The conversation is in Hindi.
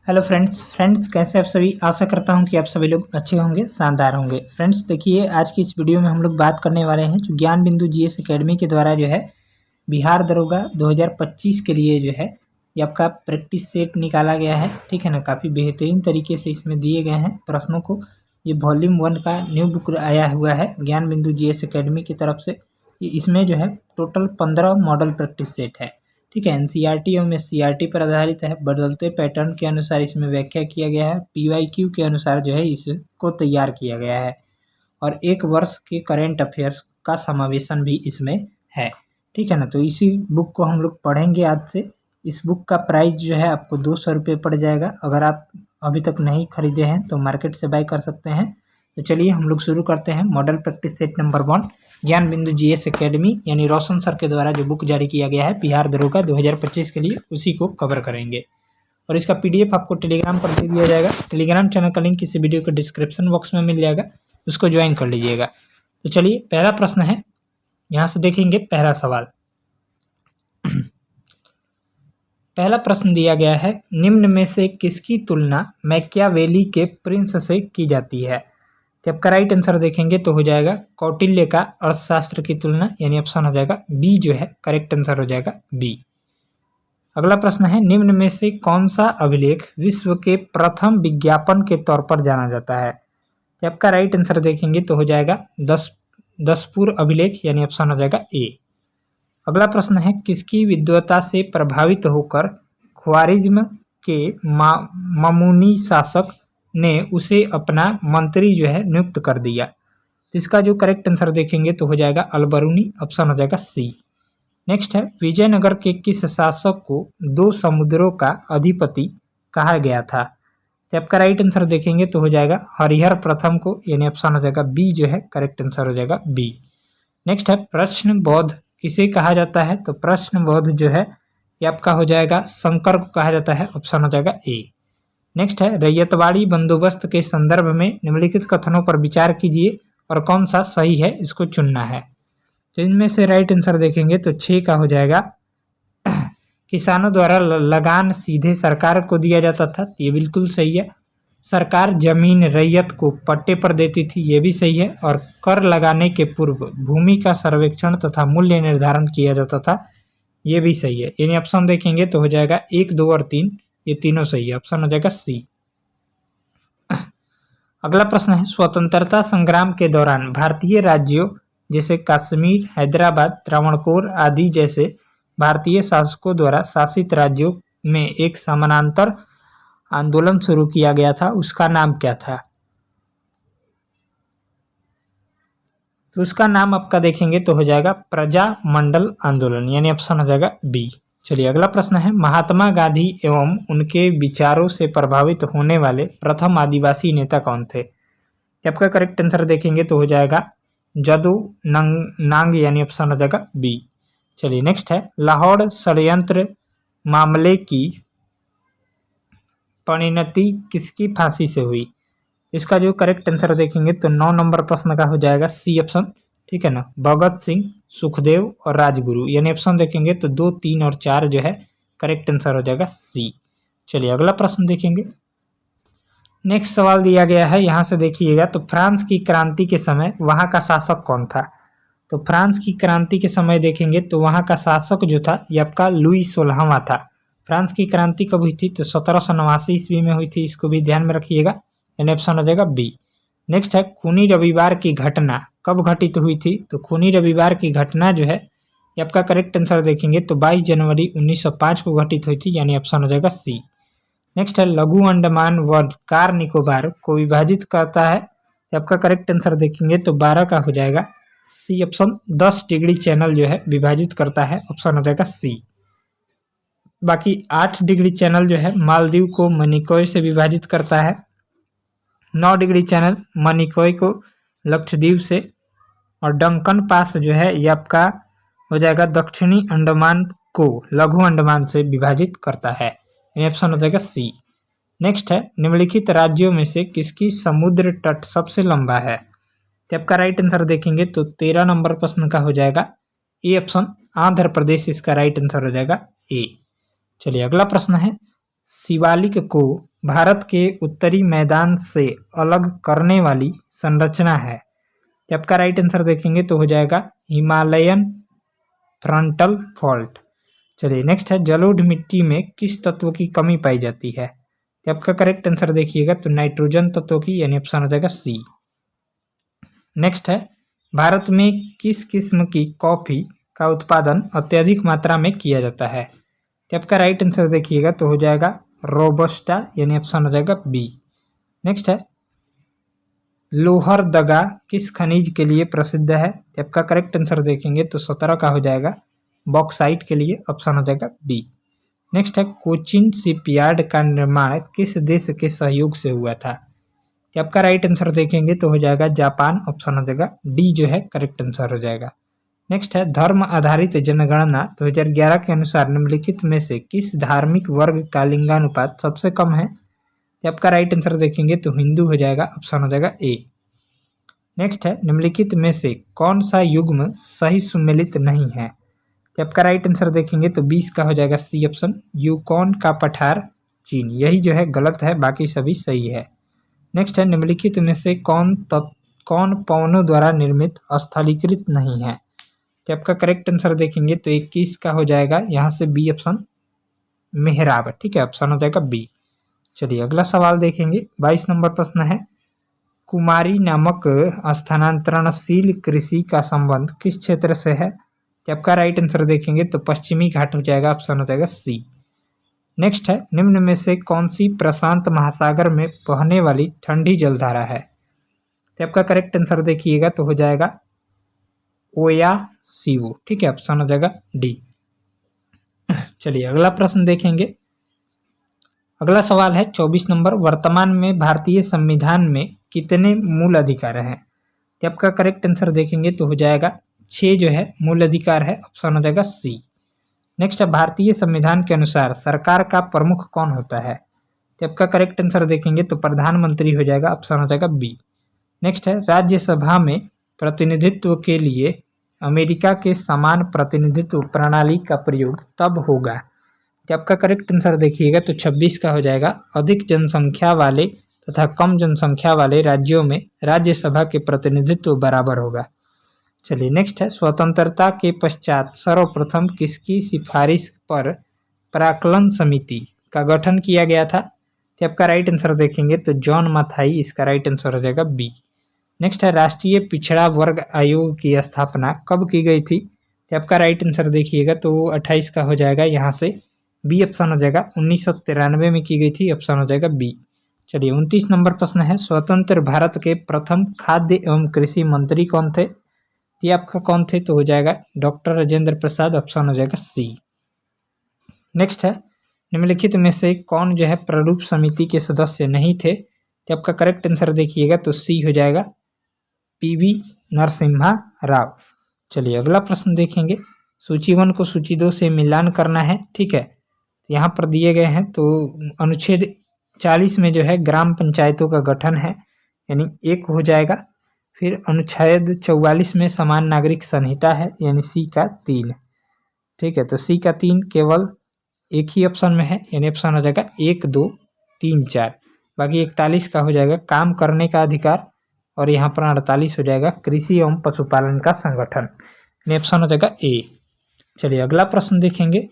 हेलो फ्रेंड्स कैसे आप सभी। आशा करता हूं कि आप सभी लोग अच्छे होंगे, शानदार होंगे। फ्रेंड्स देखिए, आज की इस वीडियो में हम लोग बात करने वाले हैं जो ज्ञान बिंदु जीएस एकेडमी के द्वारा जो है बिहार दरोगा 2025 के लिए जो है ये आपका प्रैक्टिस सेट निकाला गया है। ठीक है ना, काफ़ी बेहतरीन तरीके से इसमें दिए गए हैं प्रश्नों को। ये वॉल्यूम 1 का न्यू बुक आया हुआ है ज्ञान बिंदु जीएस एकेडमी की तरफ से। इसमें जो है टोटल 15 मॉडल प्रैक्टिस सेट है। ठीक है, एनसीईआरटी एवं एससीईआरटी पर आधारित है। बदलते पैटर्न के अनुसार इसमें व्याख्या किया गया है। पीवाईक्यू के अनुसार जो है इसको तैयार किया गया है और एक वर्ष के करेंट अफेयर्स का समावेशन भी इसमें है। ठीक है ना, तो इसी बुक को हम लोग पढ़ेंगे आज से। इस बुक का प्राइस जो है आपको 200 रुपये पड़ जाएगा। अगर आप अभी तक नहीं खरीदे हैं तो मार्केट से बाय कर सकते हैं। तो चलिए हम लोग शुरू करते हैं। मॉडल प्रैक्टिस सेट नंबर 1 ज्ञान बिंदु जीएस एकेडमी यानी रोशन सर के द्वारा जो बुक जारी किया गया है बिहार दरोगा 2025 के लिए, उसी को कवर करेंगे। और इसका पीडीएफ आपको टेलीग्राम पर दे दिया जाएगा। टेलीग्राम चैनल का लिंक इसी वीडियो के डिस्क्रिप्शन बॉक्स में मिल जाएगा, उसको ज्वाइन कर लीजिएगा। तो चलिए पहला प्रश्न है, यहाँ से देखेंगे पहला सवाल। पहला प्रश्न दिया गया है, निम्न में से किसकी तुलना मैकियावेली के प्रिंस से की जाती है। तो आपका राइट आंसर देखेंगे तो हो जाएगा कौटिल्य का अर्थशास्त्र की तुलना, यानी ऑप्शन हो जाएगा बी जो है करेक्ट आंसर हो जाएगा बी। अगला प्रश्न है, निम्न में से कौन सा अभिलेख विश्व के प्रथम विज्ञापन के तौर पर जाना जाता है। तो आपका राइट आंसर देखेंगे तो हो जाएगा दसपुर अभिलेख, यानी ऑप्शन हो जाएगा ए। अगला प्रश्न है, किसकी विद्वता से प्रभावित होकर ख्वारिज्म के मामूनी शासक ने उसे अपना मंत्री जो है नियुक्त कर दिया। इसका जो करेक्ट आंसर देखेंगे तो हो जाएगा अलबरूनी, ऑप्शन हो जाएगा सी। नेक्स्ट है, विजयनगर के किस शासक को 2 समुद्रों का अधिपति कहा गया था। तो आपका राइट आंसर देखेंगे तो हो जाएगा हरिहर प्रथम को, यानी ऑप्शन हो जाएगा बी जो है करेक्ट आंसर हो जाएगा बी। नेक्स्ट है, प्रश्न बौद्ध किसे कहा जाता है। तो प्रश्न बौद्ध जो है ये आपका हो जाएगा शंकर को कहा जाता है, ऑप्शन हो जाएगा ए। नेक्स्ट है, रैयतवाड़ी बंदोबस्त के संदर्भ में निम्नलिखित कथनों पर विचार कीजिए और कौन सा सही है, इसको चुनना है। तो इनमें से राइट आंसर देखेंगे तो 6 का हो जाएगा किसानों द्वारा लगान सीधे सरकार को दिया जाता था, ये बिल्कुल सही है। सरकार जमीन रैयत को पट्टे पर देती थी, ये भी सही है। और कर लगाने के पूर्व भूमि का सर्वेक्षण तथा मूल्य निर्धारण किया जाता था, ये भी सही है। यानी ऑप्शन देखेंगे तो हो जाएगा 1, 2 और 3, ये तीनों सही है, ऑप्शन हो जाएगा सी। अगला प्रश्न है, स्वतंत्रता संग्राम के दौरान भारतीय राज्यों जैसे कश्मीर, हैदराबाद, त्रावणकोर आदि जैसे भारतीय शासकों द्वारा शासित राज्यों में एक समानांतर आंदोलन शुरू किया गया था, उसका नाम क्या था। तो उसका नाम आपका देखेंगे तो हो जाएगा प्रजामंडल आंदोलन, यानी ऑप्शन हो जाएगा बी। चलिए अगला प्रश्न है, महात्मा गांधी एवं उनके विचारों से प्रभावित होने वाले प्रथम आदिवासी नेता कौन थे। आपका करेक्ट आंसर देखेंगे तो हो जाएगा जदू नांग, यानी ऑप्शन हो जाएगा बी। चलिए नेक्स्ट है, लाहौर षड्यंत्र मामले की परिणति किसकी फांसी से हुई। इसका जो करेक्ट आंसर देखेंगे तो 9 नंबर प्रश्न का हो जाएगा सी ऑप्शन। ठीक है ना, भगत सिंह, सुखदेव और राजगुरु, यानी ऑप्शन देखेंगे तो 2, 3 और 4 जो है करेक्ट आंसर हो जाएगा सी। चलिए अगला प्रश्न देखेंगे। नेक्स्ट सवाल दिया गया है, यहाँ से देखिएगा, तो फ्रांस की क्रांति के समय वहाँ का शासक कौन था। तो फ्रांस की क्रांति के समय देखेंगे तो वहाँ का शासक जो था ये आपका लुई 16वां था। फ्रांस की क्रांति कब हुई थी, तो 1789 ईस्वी में हुई थी, इसको भी ध्यान में रखिएगा, यानी ऑप्शन हो जाएगा बी। नेक्स्ट है, खूनी रविवार की घटना कब घटित हुई थी। तो खूनी रविवार की घटना जो है ये आपका करेक्ट आंसर देखेंगे तो 22 जनवरी 1905 को घटित हुई थी, यानी ऑप्शन हो जाएगा सी। नेक्स्ट है, लघु अंडमान व कार निकोबार को विभाजित करता है। आपका करेक्ट आंसर देखेंगे तो 12 का हो जाएगा सी ऑप्शन। 10 डिग्री चैनल जो है विभाजित करता है, ऑप्शन हो जाएगा सी। बाकी 8 डिग्री चैनल जो है मालदीव को मनिकॉय से विभाजित करता है। 9 डिग्री चैनल मनिकॉय को लक्षद्वीप से, और डंकन पास जो है ये आपका हो जाएगा दक्षिणी अंडमान को लघु अंडमान से विभाजित करता है, ऑप्शन हो जाएगा सी। नेक्स्ट है, निम्नलिखित राज्यों में से किसकी समुद्र तट सबसे लंबा है। तो आपका राइट आंसर देखेंगे तो 13 नंबर प्रश्न का हो जाएगा ए ऑप्शन, आंध्र प्रदेश इसका राइट आंसर हो जाएगा ए। चलिए अगला प्रश्न है, शिवालिक को भारत के उत्तरी मैदान से अलग करने वाली संरचना है? तो आपका राइट आंसर देखेंगे तो हो जाएगा हिमालयन फ्रंटल फॉल्ट। चलिए नेक्स्ट है, जलोढ़ मिट्टी में किस तत्व की कमी पाई जाती है? तो आपका करेक्ट आंसर देखिएगा तो नाइट्रोजन तत्व की, यानी ऑप्शन हो जाएगा सी। नेक्स्ट है, भारत में किस किस्म की कॉफी का उत्पादन अत्यधिक मात्रा में किया जाता है? तो आपका राइट आंसर देखिएगा तो हो जाएगा रोबस्टा, यानी ऑप्शन हो जाएगा बी। नेक्स्ट है, लोहरदगा किस खनिज के लिए प्रसिद्ध है? तो आपका करेक्ट आंसर देखेंगे तो 17 का हो जाएगा बॉक्साइट के लिए, ऑप्शन हो जाएगा बी। नेक्स्ट है, कोचिन शिपयार्ड का निर्माण किस देश के सहयोग से हुआ था? तो आपका राइट आंसर देखेंगे तो हो जाएगा जापान, ऑप्शन हो जाएगा डी जो है करेक्ट आंसर हो जाएगा। नेक्स्ट है, धर्म आधारित जनगणना 2011 के अनुसार निम्नलिखित में से किस धार्मिक वर्ग का लिंगानुपात सबसे कम है? तो आपका राइट आंसर देखेंगे तो हिंदू हो जाएगा, ऑप्शन हो जाएगा ए। नेक्स्ट है, निम्नलिखित में से कौन सा युग्म सही सुमेलित नहीं है? तो आपका राइट आंसर देखेंगे तो 20 का हो जाएगा सी ऑप्शन, यूकॉन का पठार चीन, यही जो है गलत है, बाकी सभी सही है। नेक्स्ट है, निम्नलिखित में से कौन पवनों द्वारा निर्मित स्थलीकृत नहीं है? तो आपका करेक्ट आंसर देखेंगे तो 21 का हो जाएगा यहाँ से बी ऑप्शन मेहराब, ठीक है, ऑप्शन हो जाएगा बी। चलिए अगला सवाल देखेंगे, 22 नंबर प्रश्न है, कुमारी नामक स्थानांतरणशील कृषि का संबंध किस क्षेत्र से है? तो आपका राइट आंसर देखेंगे तो पश्चिमी घाट हो जाएगा, ऑप्शन हो जाएगा सी। नेक्स्ट है, निम्न में से कौन सी प्रशांत महासागर में बहने वाली ठंडी जलधारा है? तो आपका करेक्ट आंसर देखिएगा तो हो जाएगा ओया सीवो, ठीक है, ऑप्शन हो जाएगा डी। चलिए अगला प्रश्न देखेंगे, अगला सवाल है 24 नंबर, वर्तमान में भारतीय संविधान में कितने मूल अधिकार हैं? तो आपका करेक्ट आंसर देखेंगे तो हो जाएगा 6 जो है मूल अधिकार है, ऑप्शन हो जाएगा सी। नेक्स्ट है, भारतीय संविधान के अनुसार सरकार का प्रमुख कौन होता है? तो आपका करेक्ट आंसर देखेंगे तो प्रधानमंत्री हो जाएगा, ऑप्शन हो जाएगा बी। नेक्स्ट है, राज्यसभा में प्रतिनिधित्व के लिए अमेरिका के समान प्रतिनिधित्व प्रणाली का प्रयोग तब होगा। तो आपका करेक्ट आंसर देखिएगा तो 26 का हो जाएगा, अधिक जनसंख्या वाले तथा कम जनसंख्या वाले राज्यों में राज्यसभा के प्रतिनिधित्व बराबर होगा। चलिए नेक्स्ट है, स्वतंत्रता के पश्चात सर्वप्रथम किसकी सिफारिश पर प्राक्कलन समिति का गठन किया गया था? तो आपका राइट आंसर देखेंगे तो जॉन माथाई, इसका राइट आंसर हो जाएगा बी। नेक्स्ट है, राष्ट्रीय पिछड़ा वर्ग आयोग की स्थापना कब की गई थी? तो आपका राइट आंसर देखिएगा तो 28 का हो जाएगा, यहाँ से बी ऑप्शन हो जाएगा, 1993 में की गई थी, ऑप्शन हो जाएगा बी। चलिए 29 नंबर प्रश्न है, स्वतंत्र भारत के प्रथम खाद्य एवं कृषि मंत्री कौन थे? ये आपका कौन थे? तो हो जाएगा डॉक्टर राजेंद्र प्रसाद, ऑप्शन हो जाएगा सी। नेक्स्ट है, निम्नलिखित में से कौन जो है प्रारूप समिति के सदस्य नहीं थे? तो आपका करेक्ट आंसर देखिएगा तो सी हो जाएगा पीवी नरसिम्हा राव। चलिए अगला प्रश्न देखेंगे, सूची 1 को सूची 2 से मिलान करना है, ठीक है, यहाँ पर दिए गए हैं। तो अनुच्छेद 40 में जो है ग्राम पंचायतों का गठन है, यानी 1 हो जाएगा। फिर अनुच्छेद 44 में समान नागरिक संहिता है, यानी सी का 3, ठीक है, तो सी का 3 केवल एक ही ऑप्शन में है, यानी ऑप्शन हो जाएगा 1, 2, 3, 4। बाकी 41 का हो जाएगा काम करने का अधिकार, और यहाँ पर 48 हो जाएगा कृषि एवं पशुपालन का संगठन, यानी ऑप्शन हो जाएगा ए। चलिए अगला प्रश्न देखेंगे,